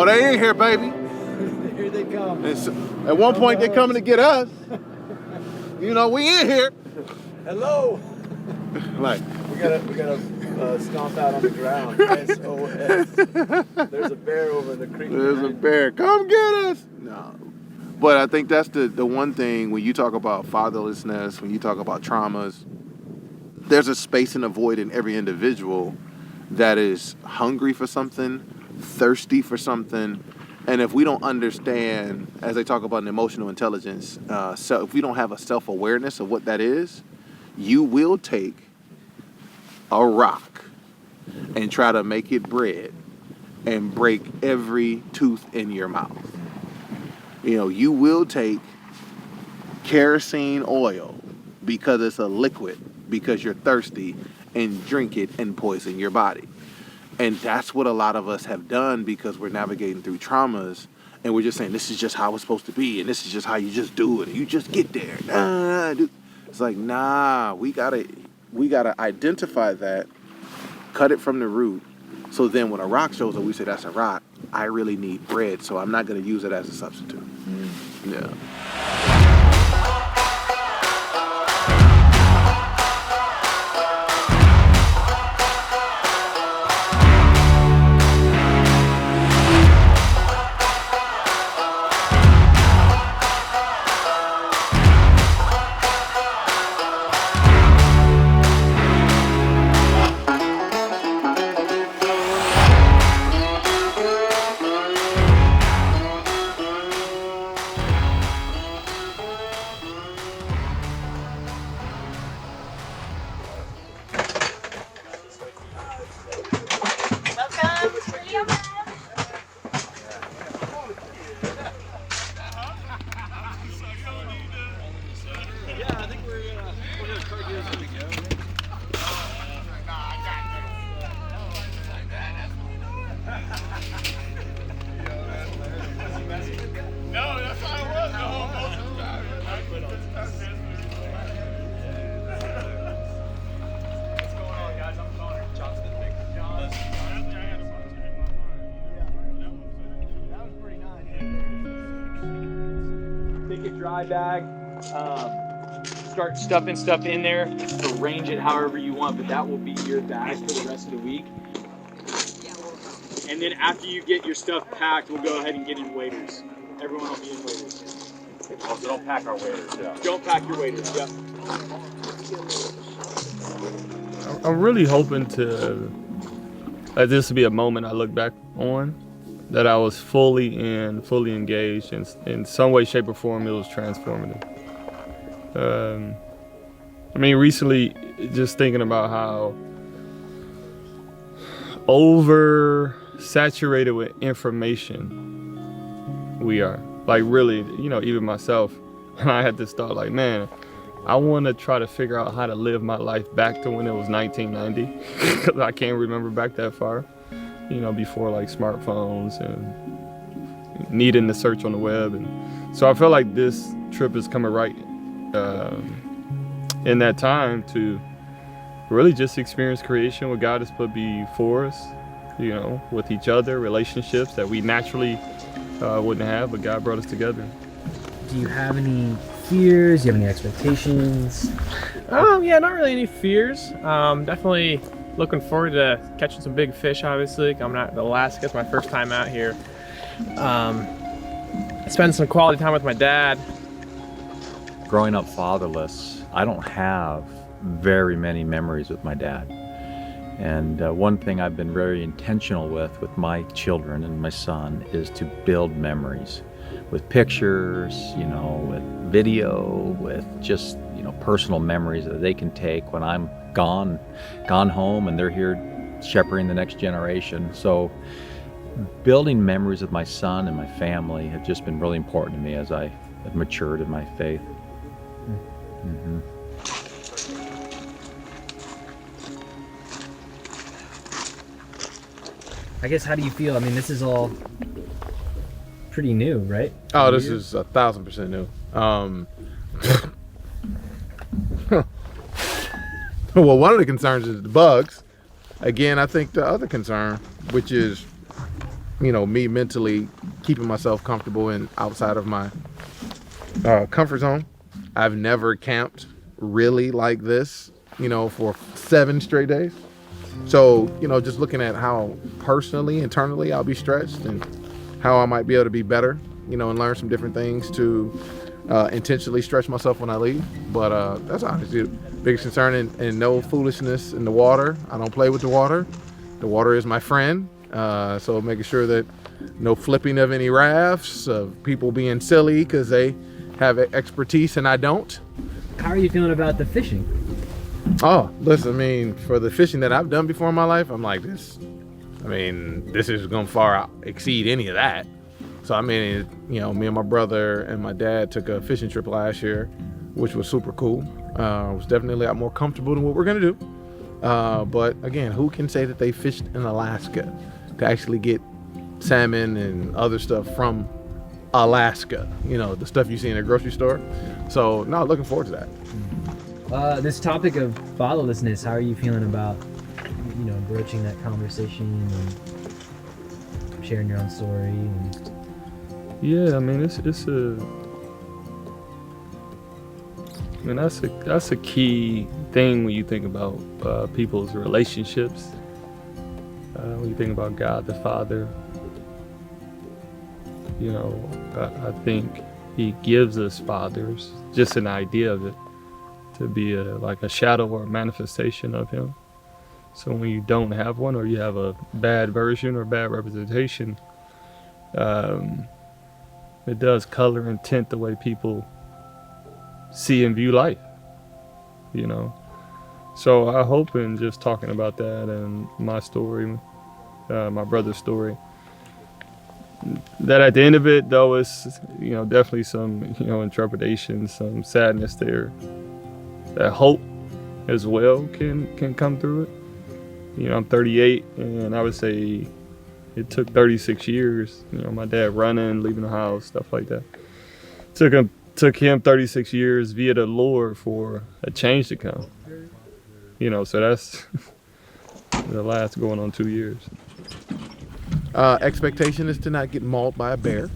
they in here, baby. Here they come. At one point, they're coming to get us. You know, we in here. Hello. Like we gotta stomp out on the ground. SOS. There's a bear over in the creek. There's a bear. Come get us. No. But I think that's the one thing when you talk about fatherlessness, when you talk about traumas, there's a space and a void in every individual that is hungry for something, thirsty for something. And if we don't understand, as they talk about an emotional intelligence, so if we don't have a self-awareness of what that is, you will take a rock and try to make it bread and break every tooth in your mouth. You know, you will take kerosene oil because it's a liquid, because you're thirsty, and drink it and poison your body. And that's what a lot of us have done because we're navigating through traumas and we're just saying, this is just how it's supposed to be and this is just how you just do it and you just get there. It's like, nah, we gotta identify that, cut it from the root. So then when a rock shows up, we say, that's a rock. I really need bread, so I'm not gonna use it as a substitute. Yeah. Dry bag, start stuffing stuff in there, arrange it however you want, but that will be your bag for the rest of the week. And then after you get your stuff packed, we'll go ahead and get in waders. Everyone will be in waders. Oh, so don't pack our waders, yeah. Don't pack your waders, yep. I'm really hoping to, this will be a moment I look back on, that I was fully engaged in some way, shape, or form. It was transformative. I mean, recently, just thinking about how oversaturated with information we are. Like really, you know, even myself, I had this thought like, man, I want to try to figure out how to live my life back to when it was 1990, because I can't remember back that far. You know, before like smartphones and needing to search on the web. And so I feel like this trip is coming right in that time to really just experience creation, what God has put before us, you know, with each other, relationships that we naturally wouldn't have, but God brought us together. Do you have any fears? Do you have any expectations? Yeah, not really any fears. Definitely looking forward to catching some big fish, obviously. I'm not in Alaska, it's my first time out here. Spend some quality time with my dad. Growing up fatherless, I don't have very many memories with my dad. And one thing I've been very intentional with my children and my son is to build memories with pictures, you know, with video, with just, you know, personal memories that they can take when I'm gone home and they're here shepherding the next generation. So building memories of my son and my family have just been really important to me as I have matured in my faith. Mm-hmm. I guess, how do you feel? I mean, this is all pretty new, right? Oh, this is 1,000% new. Well, one of the concerns is the bugs. Again, I think the other concern, which is me mentally keeping myself comfortable and outside of my comfort zone. I've never camped really like this, for 7 straight days. So, just looking at how personally, internally I'll be stretched and how I might be able to be better, and learn some different things to intentionally stretch myself when I leave. But that's honestly the biggest concern, and no foolishness in the water. I don't play with the water. The water is my friend. So making sure that no flipping of any rafts, of people being silly because they have expertise and I don't. How are you feeling about the fishing? Oh, listen, for the fishing that I've done before in my life, I'm like this is gonna far exceed any of that. So me and my brother and my dad took a fishing trip last year, which was super cool. It was definitely a lot more comfortable than what we're gonna do. But again, who can say that they fished in Alaska to actually get salmon and other stuff from Alaska? The stuff you see in a grocery store. So no, looking forward to that. This topic of fatherlessness, how are you feeling about, broaching that conversation and sharing your own story? Yeah, that's a key thing when you think about people's relationships. When you think about God the Father, I think He gives us fathers, just an idea of it, to be like a shadow or a manifestation of Him. So when you don't have one, or you have a bad version or bad representation, it does color and tint the way people see and view life, So I hope in just talking about that and my story, my brother's story, that at the end of it, though, it's definitely some interpretation, some sadness there. That hope as well can come through it. I'm 38, and I would say it took 36 years. My dad running, leaving the house, stuff like that. Took him 36 years via the Lord for a change to come. So that's the last going on 2 years. Expectation is to not get mauled by a bear.